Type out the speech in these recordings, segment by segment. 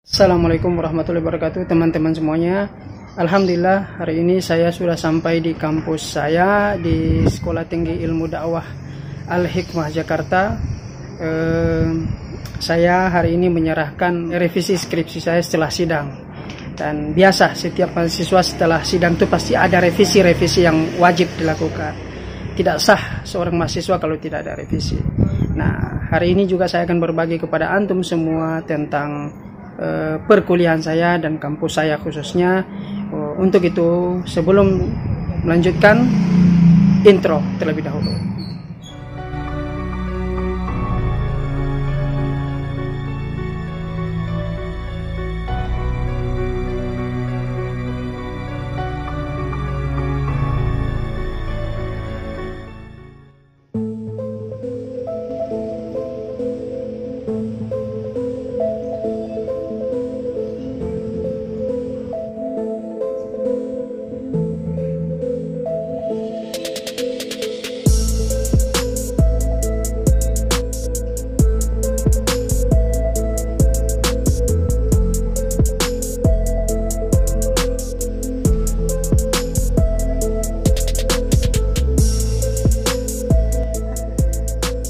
Assalamualaikum warahmatullahi wabarakatuh, teman-teman semuanya. Alhamdulillah, hari ini saya sudah sampai di kampus saya di Sekolah Tinggi Ilmu Dakwah Al-Hikmah Jakarta. Saya hari ini menyerahkan revisi skripsi saya setelah sidang. Dan biasa setiap mahasiswa setelah sidang itu pasti ada revisi-revisi yang wajib dilakukan. Tidak sah seorang mahasiswa kalau tidak ada revisi. Nah, hari ini juga saya akan berbagi kepada antum semua tentang perkuliahan saya dan kampus saya khususnya. Untuk itu, sebelum melanjutkan, intro terlebih dahulu.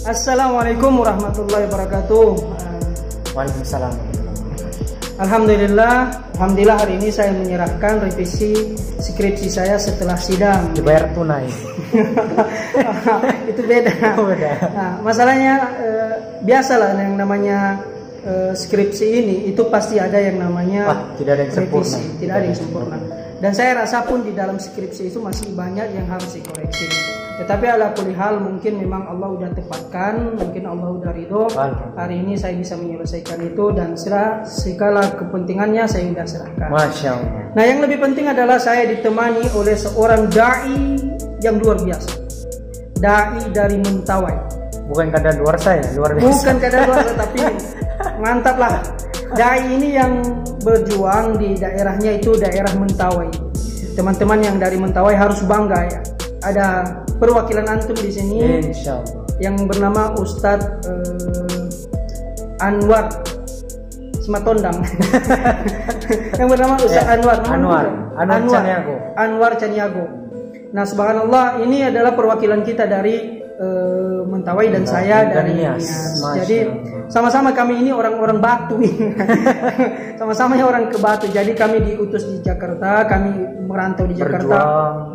Assalamualaikum warahmatullahi wabarakatuh. Waalaikumsalam. Alhamdulillah hari ini saya menyerahkan revisi skripsi saya setelah sidang. Dibayar tunai. Itu beda. Nah, masalahnya biasalah yang namanya skripsi ini itu pasti ada yang namanya tidak ada yang revisi, sempurna. tidak ada yang sempurna. Dan saya rasa pun di dalam skripsi itu masih banyak yang harus dikoreksi. Tetapi ala kulli hal mungkin memang Allah udah tepatkan, mungkin Allah udah ridho. Hari ini saya bisa menyelesaikan itu dan segala kepentingannya saya sudah serahkan. Masya Allah. Nah, yang lebih penting adalah saya ditemani oleh seorang dai yang luar biasa. Dai dari Mentawai. Bukan kadar luar saya, luar biasa. Bukan kadar luar, tapi mantap lah. Dai ini yang berjuang di daerahnya itu daerah Mentawai. Teman-teman yang dari Mentawai harus bangga ya. Ada perwakilan antum di sini, Insyaallah, yang bernama Ustadz Anwar Simatondang. Yang bernama Ustadz Anwar Caniago. Nah, subhanallah, ini adalah perwakilan kita dari Mentawai dan saya dari Nias. Jadi sama-sama kami ini orang-orang Batu. Sama-sama orang ke Batu. Jadi kami diutus di Jakarta, kami merantau di Jakarta,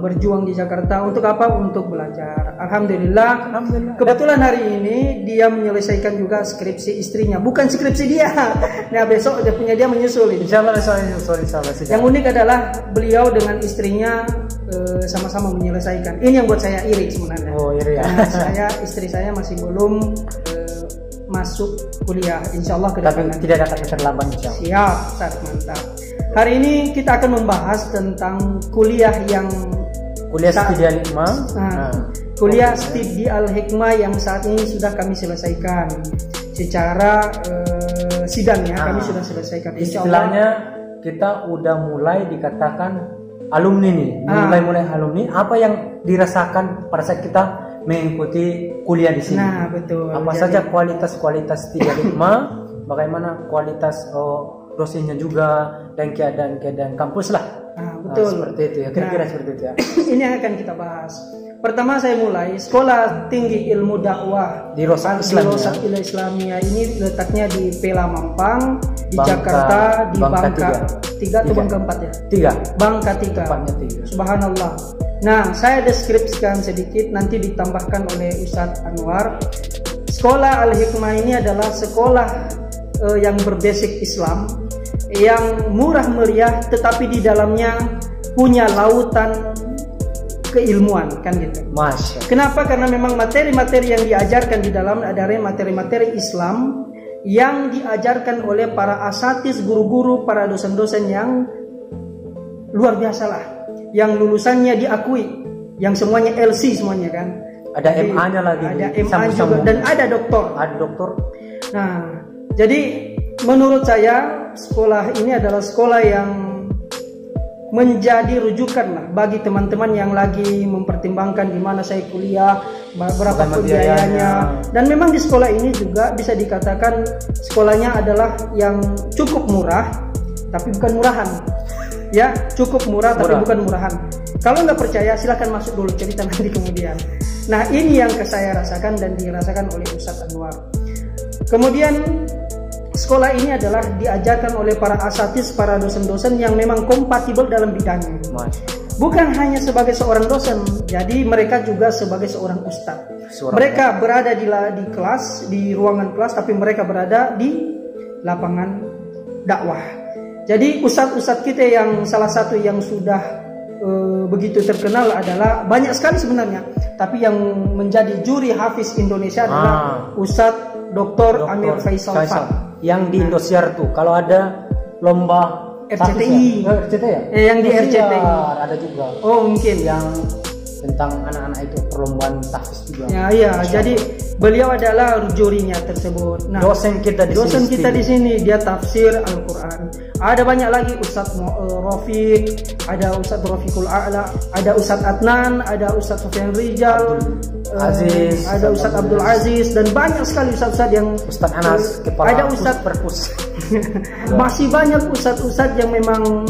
berjuang di Jakarta untuk apa? Untuk belajar. Alhamdulillah. Kebetulan hari ini dia menyelesaikan juga skripsi istrinya, bukan skripsi dia. Nah, besok dia menyusul. Insyaallah. Yang unik adalah beliau dengan istrinya sama-sama menyelesaikan. Ini yang buat saya iri sebenarnya. Oh, iri ya. Istri saya masih belum masuk kuliah. Insyaallah Tapi tidak akan terlambat insyaallah. Siap, Ustaz, mantap. Hari ini kita akan membahas tentang kuliah Studi Al-Hikmah. Kuliah Studi Al-Hikmah yang saat ini sudah kami selesaikan secara sidangnya. Kami sudah selesaikan. Istilahnya kita udah mulai dikatakan alumni nih. Mulai alumni. Apa yang dirasakan pada saat kita mengikuti kuliah di sini? Nah, betul. Apa saja kualitas Studi Al-Hikmah, bagaimana kualitas dosennya juga, dan keadaan kampus lah. Betul. Seperti itu ya, kira-kira seperti itu ya. Ini yang akan kita bahas. Pertama saya mulai Sekolah Tinggi Ilmu Dakwah di Rosak Islamia ini letaknya di Pela Mampang, di Jakarta, di Bangka 3 atau Bangka 4 ya? 3. Bangka 3. Subhanallah. Nah, saya deskripsikan sedikit, nanti ditambahkan oleh Ustadz Anwar. Sekolah Al-Hikmah ini adalah sekolah yang berbasic Islam, yang murah meriah, tetapi di dalamnya punya lautan keilmuan, kan gitu. Masya. Kenapa? Karena memang materi-materi yang diajarkan di dalam adalah materi-materi Islam yang diajarkan oleh para asatis, guru-guru, para dosen-dosen yang luar biasa lah, yang lulusannya diakui, yang semuanya LC semuanya kan. Ada MA-nya lagi. Ada MA juga dan ada doktor. Ada doktor. Nah, jadi menurut saya sekolah ini adalah sekolah yang menjadi rujukan lah bagi teman-teman yang lagi mempertimbangkan di mana saya kuliah, berapa biayanya. Dan memang di sekolah ini juga bisa dikatakan sekolahnya adalah yang cukup murah, tapi bukan murahan. Ya, cukup murah tapi bukan murahan. Kalau nggak percaya silahkan masuk dulu, cerita nanti kemudian. Nah, ini yang saya rasakan dan dirasakan oleh Ustadz Anwar. Kemudian sekolah ini adalah diajarkan oleh para asatidz, para dosen-dosen yang memang kompatibel dalam bidangnya. Bukan hanya sebagai seorang dosen, jadi mereka juga sebagai seorang ustadz. Mereka berada di kelas, di ruangan kelas, tapi mereka berada di lapangan dakwah. Jadi ustadz-ustadz kita yang salah satu yang sudah begitu terkenal adalah banyak sekali sebenarnya, tapi yang menjadi juri hafiz Indonesia adalah Ustadz Dr. Amir Faisal yang di Indosiar tuh. Kalau ada lomba RCTI, yang di RCTI ada juga. Oh, mungkin yang tentang anak-anak itu perlombaan tahfiz juga. Ya, iya. Jadi beliau adalah jurinya tersebut. Nah, dosen kita di sini dia tafsir Al-Qur'an. Ada banyak lagi Ustadz Rafiq, ada Ustadz Rafiqul A'la, ada Ustadz Adnan, ada Ustadz Sofyan Rijal, ada Ustadz Abdul Aziz, dan banyak sekali ustadz-ustadz yang Ustadz Anas, ada Ustadz Perpus. Masih banyak ustadz-ustadz yang memang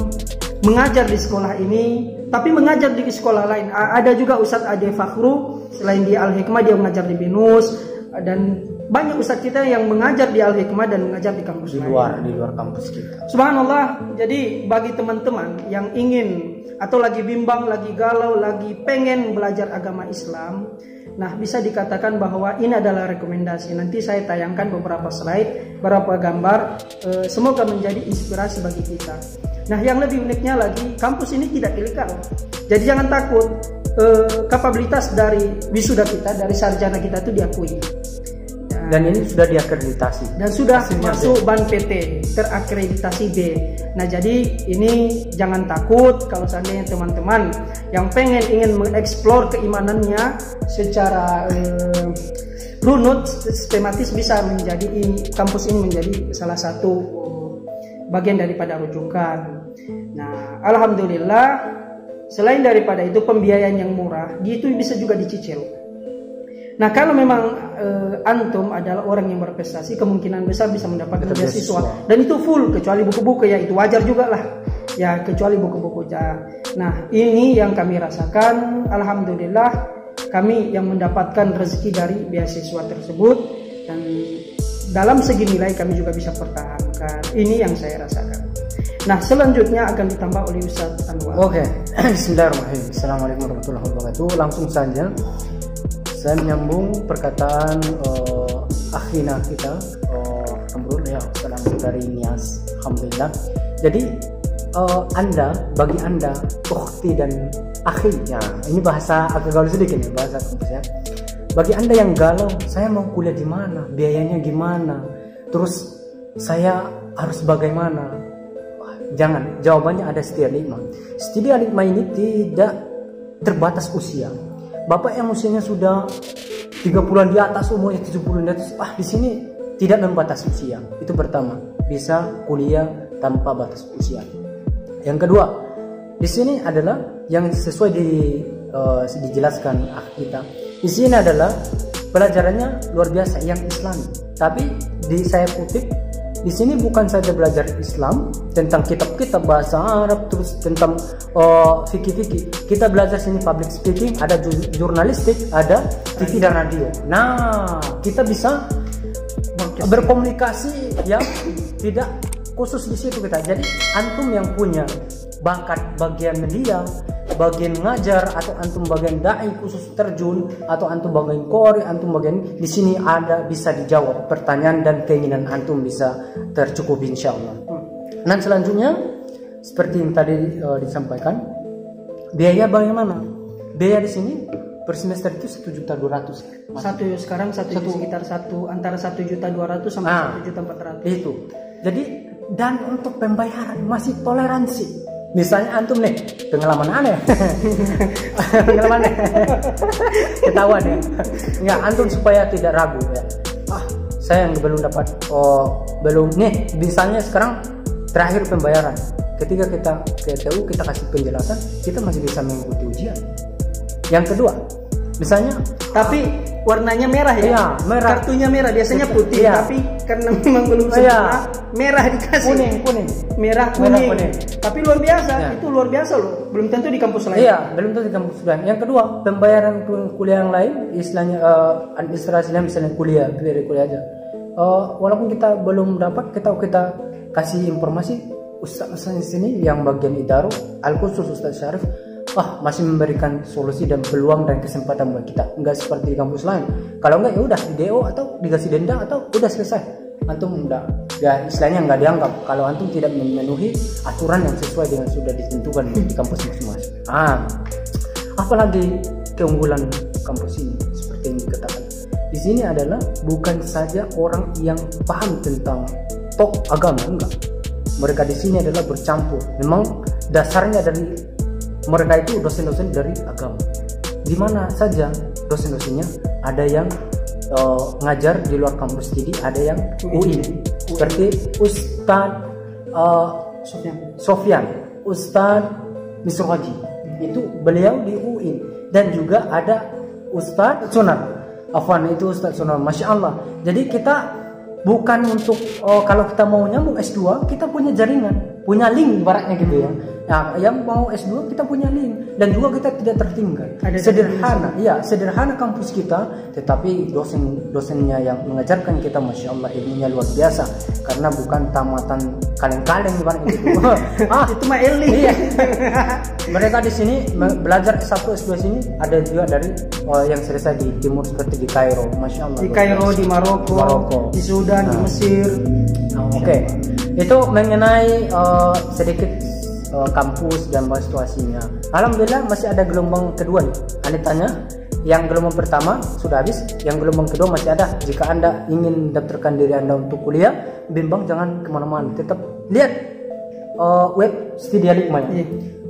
mengajar di sekolah ini, tapi mengajar di sekolah lain. Ada juga Ustadz Ade Fakhru, selain di Al-Hikmah dia mengajar di BINUS, dan banyak ustadz kita yang mengajar di Al-Hikmah dan mengajar di kampus lain. Di luar kampus kita. Subhanallah. Jadi bagi teman-teman yang ingin atau lagi bimbang, lagi galau, lagi pengen belajar agama Islam, nah bisa dikatakan bahwa ini adalah rekomendasi. Nanti saya tayangkan beberapa slide, beberapa gambar, semoga menjadi inspirasi bagi kita. Nah, yang lebih uniknya lagi, kampus ini tidak ilegal. Jadi jangan takut, kapabilitas dari wisuda kita, dari sarjana kita itu diakui. Dan ini sudah diakreditasi. Dan sudah masuk BAN PT, terakreditasi B. Nah, jadi ini jangan takut kalau seandainya teman-teman yang ingin mengeksplor keimanannya secara runut, sistematis, bisa menjadi kampus ini menjadi salah satu bagian daripada rujukan. Nah, alhamdulillah, selain daripada itu pembiayaan yang murah, itu bisa juga dicicil. Nah, kalau memang antum adalah orang yang berprestasi, kemungkinan besar bisa mendapatkan beasiswa, dan itu full kecuali buku-buku, ya itu wajar juga lah. Ya, kecuali buku-buku aja. Nah, ini yang kami rasakan. Alhamdulillah, kami yang mendapatkan rezeki dari beasiswa tersebut, dan dalam segi nilai kami juga bisa pertahankan. Ini yang saya rasakan. Nah, selanjutnya akan ditambah oleh Ustadz Anwar. Oke. Bismillahirrahmanirrahim. Assalamualaikum warahmatullahi wabarakatuh. Langsung saja saya menyambung perkataan akhina kita, Amrul, ya, salam dari Nias. Alhamdulillah. Jadi bagi anda ukhti dan akhi, ya, ini bahasa agak galau sedikit ya, bahasa kampusnya. Bagi anda yang galau, saya mau kuliah di mana, biayanya gimana, terus saya harus bagaimana? Jangan, jawabannya ada Setia Nikmah. Setia Nikmah ini tidak terbatas usia. Bapak yang usianya sudah 30-an di atas, umurnya 70-an di atas, di sini tidak membatasi usia. Itu pertama, bisa kuliah tanpa batas usia. Yang kedua, di sini adalah yang sesuai dijelaskan kita. Di sini adalah pelajarannya luar biasa, yang Islami. Tapi saya kutip, di sini bukan saja belajar Islam tentang kitab-kitab bahasa Arab, terus tentang fikih-fikih. Kita belajar sini public speaking, ada jurnalistik, ada TV dan radio. Nah, kita bisa berkomunikasi yang tidak khusus di situ kita. Jadi antum yang punya bakat bagian media, bagian ngajar, atau antum bagian dai khusus terjun, atau antum bagian kori, antum bagian di sini ada, bisa dijawab pertanyaan dan keinginan antum bisa tercukupi insyaallah. Dan selanjutnya seperti yang tadi disampaikan, biaya bagaimana? Biaya di sini per semester itu 1.200.000. Sekarang sekitar antara 1.200.000 sampai 1.400.000. Itu. Jadi, dan untuk pembayaran masih toleransi. Misalnya antum nih, pengalaman aneh. Pengalaman aneh. Ketahuan ya. Enggak, antum supaya tidak ragu ya. Saya yang belum dapat belum nih, misalnya sekarang terakhir pembayaran. ketika kita ke TU kita kasih penjelasan, kita masih bisa mengikuti ujian. Yang kedua, misalnya tapi warnanya merah ya? Iya, merah. Kartunya merah, biasanya putih, iya. Tapi karena memang belum sempurna, merah dikasih. Kuning. Merah kuning. Tapi luar biasa, ya. Itu luar biasa loh. Belum tentu di kampus lain. Iya, belum tentu di kampus lain. Yang kedua, pembayaran kuliah yang lain, istilahnya administrasinya misalnya kuliah, dari kuliah aja. Walaupun kita belum dapat, kita kasih informasi, Ustaz di sini yang bagian idaru, al-khusus Ustaz Syarif, masih memberikan solusi dan peluang dan kesempatan buat kita. Enggak seperti di kampus lain. Kalau enggak ya udah di DO atau dikasih denda atau udah selesai. Antum enggak, ya istilahnya enggak dianggap kalau antum tidak memenuhi aturan yang sesuai dengan sudah ditentukan di kampus masing-masing. Apalagi keunggulan kampus ini seperti yang dikatakan. Di sini adalah bukan saja orang yang paham tentang agama, enggak. Mereka di sini adalah bercampur. Memang dasarnya dari mereka itu dosen-dosen dari agama. Di mana saja dosen-dosennya ada yang ngajar di luar kampus, jadi ada yang UI. Seperti Ustadz Sofyan, Ustadz Misrohaji, itu beliau di UI. Dan juga ada Ustadz Sunar, itu Ustadz Sunar, Masya Allah. Jadi kita bukan untuk kalau kita mau nyambung S2, kita punya jaringan, punya link ibaratnya gitu ya. Nah, yang mau S2 kita punya link dan juga kita tidak tertinggal. Sederhana kampus kita, tetapi dosennya yang mengajarkan kita, Masya Allah, ilmunya luar biasa. Karena bukan tamatan kaleng-kaleng ibaratnya gitu. Itu mah elit. Iya. Mereka di sini belajar S1 S2 sini ada juga dari yang selesai di timur seperti di Kairo, Masya Allah. Di Kairo, di Maroko, di Sudan, di Mesir. Oke. Itu mengenai sedikit kampus dan situasinya. Alhamdulillah masih ada gelombang kedua nih. Anda tanya, yang gelombang pertama sudah habis, yang gelombang kedua masih ada. Jika Anda ingin daftarkan diri Anda untuk kuliah, bimbang jangan kemana-mana, tetap lihat web Studia Hikmah.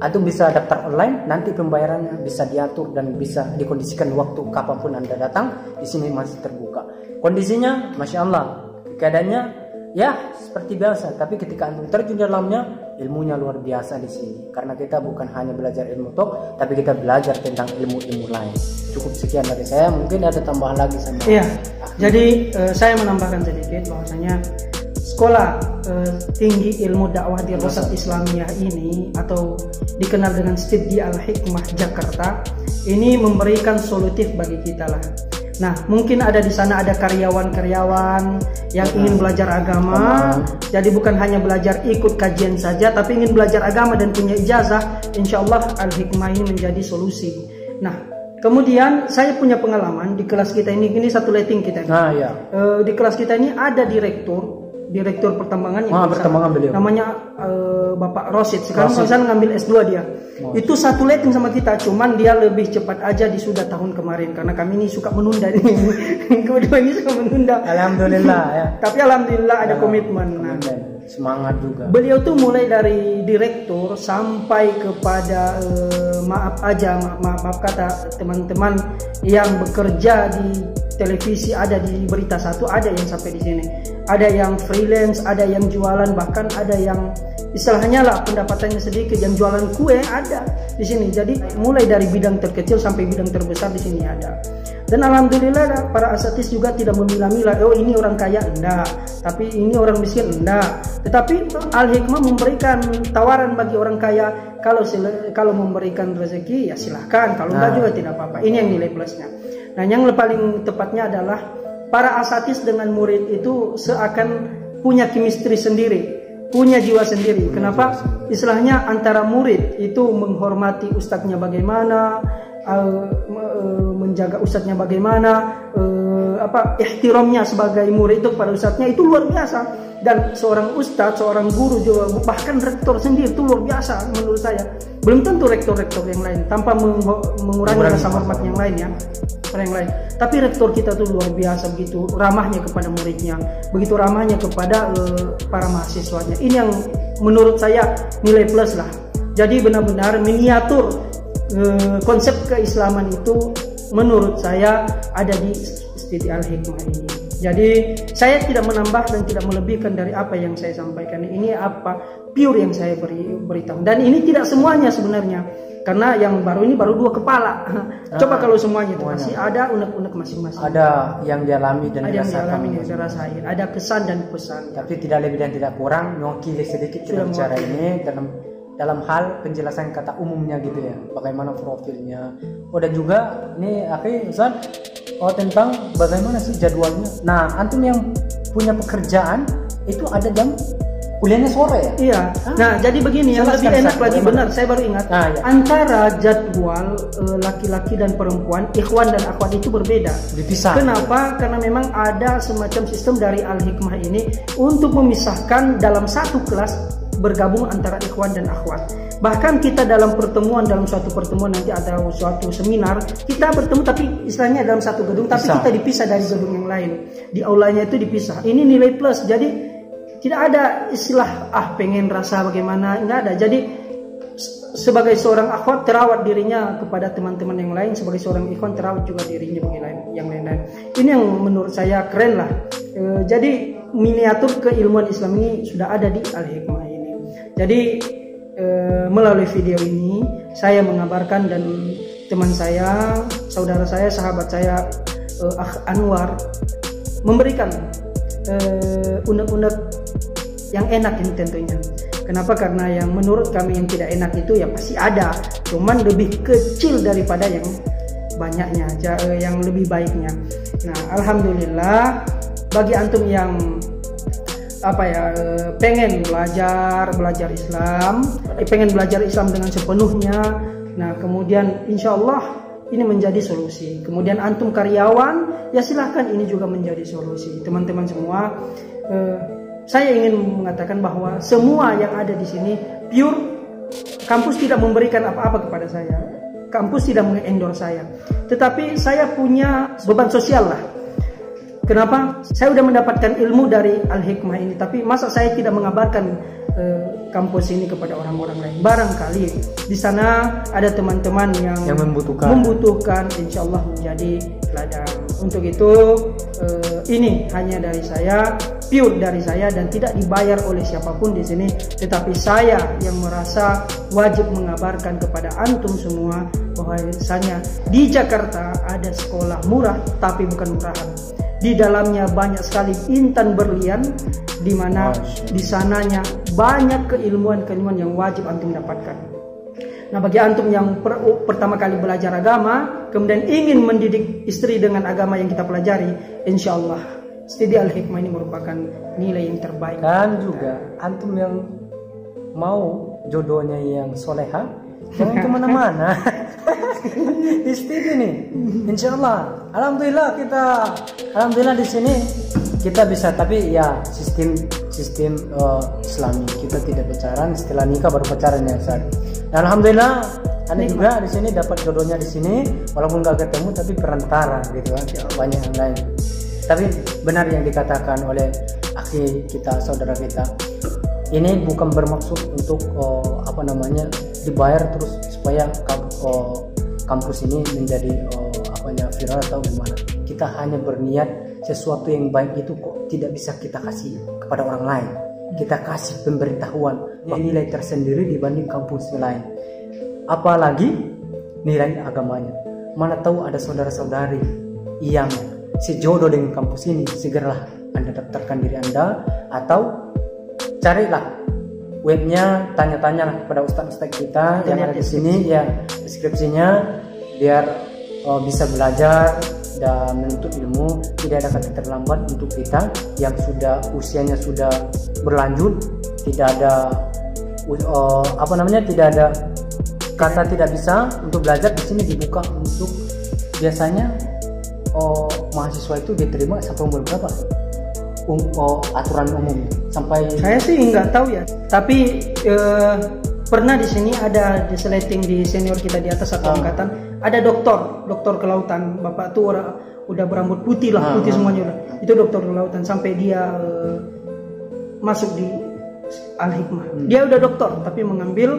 Antum bisa daftar online, nanti pembayarannya bisa diatur dan bisa dikondisikan waktu kapanpun Anda datang. Di sini masih terbuka. Kondisinya, Masya Allah, keadaannya ya seperti biasa, tapi ketika antum terjun dalamnya, ilmunya luar biasa di sini. Karena kita bukan hanya belajar ilmu tok, tapi kita belajar tentang ilmu-ilmu lain. Cukup sekian dari saya, mungkin ada tambahan lagi sama. Iya. Jadi saya menambahkan sedikit bahwasanya sekolah tinggi ilmu dakwah di Rosat Islamiyah ini atau dikenal dengan Studia Al-Hikmah Jakarta ini memberikan solutif bagi kita lah. Nah, mungkin ada di sana ada karyawan-karyawan yang ingin belajar agama. Jadi bukan hanya belajar ikut kajian saja, tapi ingin belajar agama dan punya ijazah. Insya Allah Al-Hikmah ini menjadi solusi. Nah, kemudian saya punya pengalaman di kelas kita ini satu letting kita. Di kelas kita ini ada direktur pertambangan yang pertambangan beliau. Namanya Bapak Rosid. Sekarang saya ngambil S2 dia. Itu satu letting sama kita, cuman dia lebih cepat aja sudah tahun kemarin karena kami ini suka menunda nih. Kedua ini suka menunda. Alhamdulillah ya. Tapi alhamdulillah ada komitmen. Semangat juga. Beliau tuh mulai dari direktur sampai kepada maaf kata teman-teman yang bekerja di televisi, ada di Berita Satu, ada yang sampai di sini. Ada yang freelance, ada yang jualan, bahkan ada yang istilahnya lah pendapatannya sedikit, yang jualan kue ada di sini. Jadi mulai dari bidang terkecil sampai bidang terbesar di sini ada. Dan alhamdulillah para asatis juga tidak memilah-milah, oh ini orang kaya, enggak, tapi ini orang miskin, enggak. Tetapi Al-Hikmah memberikan tawaran bagi orang kaya, kalau memberikan rezeki ya silahkan, kalau enggak juga tidak apa-apa. Ini yang nilai plusnya. Nah, yang paling tepatnya adalah para asatis dengan murid itu seakan punya chemistry sendiri, punya jiwa sendiri. Kenapa? Istilahnya antara murid itu menghormati ustadznya bagaimana, menjaga ustadznya bagaimana, ihtiramnya sebagai murid itu pada ustadznya itu luar biasa. Dan seorang ustadz, seorang guru juga, bahkan rektor sendiri itu luar biasa menurut saya. Belum tentu rektor-rektor yang lain, tanpa mengurangi rasa hormat yang lain ya, yang lain. Tapi rektor kita tuh luar biasa, begitu ramahnya kepada muridnya, begitu ramahnya kepada para mahasiswanya. Ini yang menurut saya nilai plus lah. Jadi benar-benar miniatur konsep keislaman itu menurut saya ada di Studia Al-Hikmah ini. Jadi saya tidak menambah dan tidak melebihkan dari apa yang saya sampaikan. Ini apa pure yang saya beritahu. Dan ini tidak semuanya sebenarnya, karena yang baru ini baru 2 kepala. Coba kalau semuanya itu masih ada unek-unek masing-masing. Ada yang dialami dan ada yang dialami dan dirasain. Ada kesan dan pesan. Tapi tidak lebih dan tidak kurang. Mewakili sedikit kita bicara ini dalam hal penjelasan kata umumnya gitu ya. Bagaimana profilnya. Dan juga ini Ustaz, tentang bagaimana sih jadwalnya. Nah, antum yang punya pekerjaan itu ada jam kuliahnya sore ya? Iya. Nah, jadi begini yang lebih enak lagi, benar, saya baru ingat. Ya. Antara jadwal laki-laki dan perempuan, ikhwan dan akhwat itu berbeda. Dipisah. Kenapa? Karena memang ada semacam sistem dari Al-Hikmah ini untuk memisahkan dalam satu kelas bergabung antara ikhwan dan akhwat. Bahkan kita dalam suatu pertemuan nanti ada suatu seminar, kita bertemu tapi istilahnya dalam satu gedung, tapi kita dipisah dari gedung yang lain. Di aulanya itu dipisah. Ini nilai plus. Jadi tidak ada istilah pengen rasa bagaimana, enggak ada. Jadi sebagai seorang akhwat terawat dirinya kepada teman-teman yang lain, sebagai seorang ikhwan terawat juga dirinya bagi yang lain-lain. Ini yang menurut saya keren lah. Jadi miniatur keilmuan Islam ini sudah ada di Al-Hikmah ini. Jadi melalui video ini saya mengabarkan, dan teman saya, saudara saya, sahabat saya Akh Anwar memberikan unek-unek yang enak ini tentunya. Kenapa? Karena yang menurut kami yang tidak enak itu ya pasti ada, cuman lebih kecil daripada yang banyaknya, yang lebih baiknya. Nah, alhamdulillah bagi antum yang pengen belajar Islam, pengen belajar Islam dengan sepenuhnya. Nah, kemudian insya Allah ini menjadi solusi. Kemudian antum karyawan, ya silahkan ini juga menjadi solusi. Teman-teman semua, saya ingin mengatakan bahwa semua yang ada di sini pure. Kampus tidak memberikan apa-apa kepada saya. Kampus tidak mengendorse saya. Tetapi saya punya beban sosial lah. Kenapa? Saya sudah mendapatkan ilmu dari Al-Hikmah ini, tapi masa saya tidak mengabarkan kampus ini kepada orang-orang lain? Barangkali di sana ada teman-teman yang membutuhkan, insya Allah menjadi ladang. Untuk itu ini hanya dari saya, pure dari saya, dan tidak dibayar oleh siapapun di sini. Tetapi saya yang merasa wajib mengabarkan kepada antum semua bahwasanya di Jakarta ada sekolah murah, tapi bukan murahan. Di dalamnya banyak sekali intan berlian, di mana di sananya banyak keilmuan yang wajib antum dapatkan. Nah, bagi antum yang pertama kali belajar agama, kemudian ingin mendidik istri dengan agama yang kita pelajari, insya Allah studi Al-Hikmah ini merupakan nilai yang terbaik. Dan juga antum yang mau jodohnya yang soleha, jangan kemana-mana. Di studi nih, insya Allah. Alhamdulillah di sini kita bisa, tapi ya sistem Islami, kita tidak pacaran, setelah nikah baru pacaran ya Ustaz. Dan alhamdulillah ada juga di sini dapat jodohnya di sini, walaupun gak ketemu tapi perantara gitu kan, banyak yang lain. Tapi benar yang dikatakan oleh akhi kita, saudara kita, ini bukan bermaksud untuk dibayar terus supaya kampus ini menjadi viral atau gimana. Kita hanya berniat sesuatu yang baik itu kok tidak bisa kita kasih kepada orang lain. Kita kasih pemberitahuan nilai tersendiri dibanding kampus lain. Apalagi nilai agamanya. Mana tahu ada saudara-saudari yang sejodoh dengan kampus ini, segeralah Anda daftarkan diri Anda, atau carilah webnya, tanya-tanyalah kepada ustaz-ustaz kita yang ada di sini ya, deskripsinya, biar bisa belajar dan menuntut ilmu. Tidak ada kata terlambat untuk kita yang sudah usianya sudah berlanjut. Tidak ada tidak ada kata tidak bisa untuk belajar. Di sini dibuka untuk, biasanya mahasiswa itu diterima sampai umur berapa? Aturan umum sampai, saya sih nggak tahu ya, tapi pernah di sini ada diseleting di senior kita di atas satu angkatan, ada doktor kelautan. Bapak tuh udah berambut putih lah, putih semuanya udah. Itu doktor kelautan, sampai dia masuk di Al-Hikmah. Dia udah doktor tapi mengambil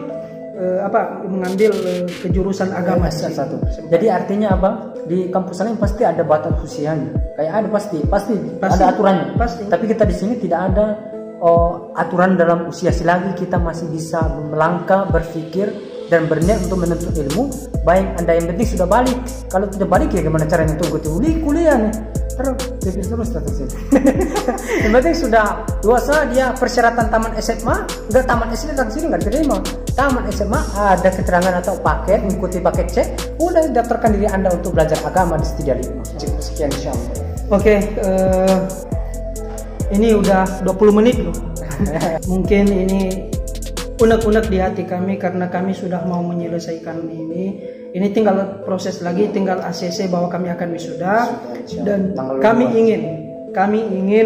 mengambil kejurusan agama satu. Jadi artinya apa? Di kampus lain pasti ada batas usianya. Kayak ada pasti ada aturannya. Pasti. Tapi kita di sini tidak ada aturan dalam usia selagi kita masih bisa melangkah, berpikir dan berniat untuk menuntut ilmu. Baik Anda yang penting sudah balik. Kalau tidak balik ya gimana caranya tunggu kuliah nih. Terus yang penting sudah dewasa, dia persyaratan taman SMA, enggak taman SD datang sini nggak diterima. Taman SMA ada keterangan atau paket, mengikuti paket C, udah daftarkan diri Anda untuk belajar agama di Setia 5. Sekian insyaallah. Oke, ini udah 20 menit loh. Mungkin ini unek-unek di hati kami karena kami sudah mau menyelesaikan ini. Ini tinggal proses lagi, tinggal ACC bahwa kami akan wisuda dan kami ingin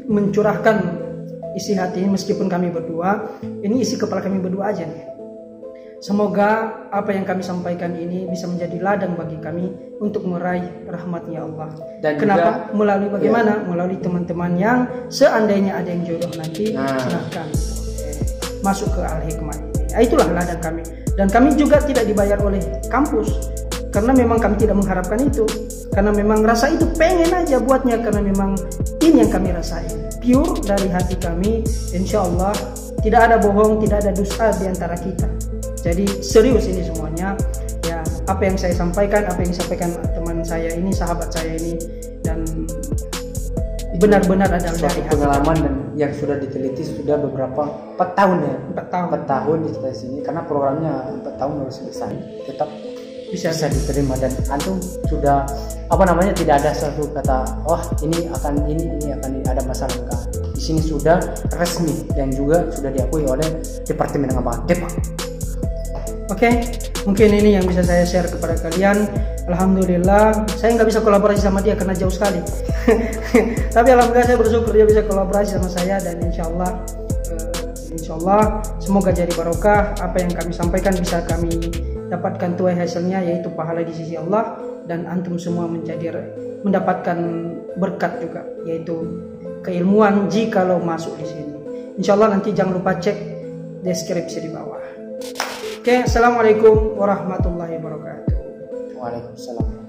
mencurahkan isi hati meskipun kami berdua. Ini isi kepala kami berdua aja nih. Semoga apa yang kami sampaikan ini bisa menjadi ladang bagi kami untuk meraih rahmatnya Allah. Dan kenapa? Juga, melalui bagaimana? Melalui teman-teman yang seandainya ada yang jodoh nanti, silahkan masuk ke Al-Hikmah ini. Itulah ladang kami. Dan kami juga tidak dibayar oleh kampus karena memang kami tidak mengharapkan itu, karena memang rasa itu pengen aja buatnya, karena memang ini yang kami rasain pure dari hati kami. Insya Allah tidak ada bohong, tidak ada dusta di antara kita. Jadi serius ini semuanya ya, apa yang saya sampaikan, apa yang disampaikan teman saya ini, sahabat saya ini, dan benar-benar adalah dari pengalaman dan yang sudah diteliti sudah beberapa 4 tahun ya. 4 tahun di sini karena programnya 4 tahun harus selesai. Tetap bisa diterima dan antum sudah tidak ada satu kata ini akan ada masalah enggak. Di sini sudah resmi dan juga sudah diakui oleh Departemen Agama Depok. Oke, mungkin ini yang bisa saya share kepada kalian. Alhamdulillah, saya nggak bisa kolaborasi sama dia karena jauh sekali. Tapi alhamdulillah saya bersyukur dia bisa kolaborasi sama saya, dan insya Allah semoga jadi barokah. Apa yang kami sampaikan bisa kami dapatkan tuai hasilnya, yaitu pahala di sisi Allah, dan antum semua mendapatkan berkat juga, yaitu keilmuan jikalau masuk di sini. Insya Allah nanti jangan lupa cek deskripsi di bawah. Oke, assalamualaikum warahmatullahi wabarakatuh. Waalaikumsalam.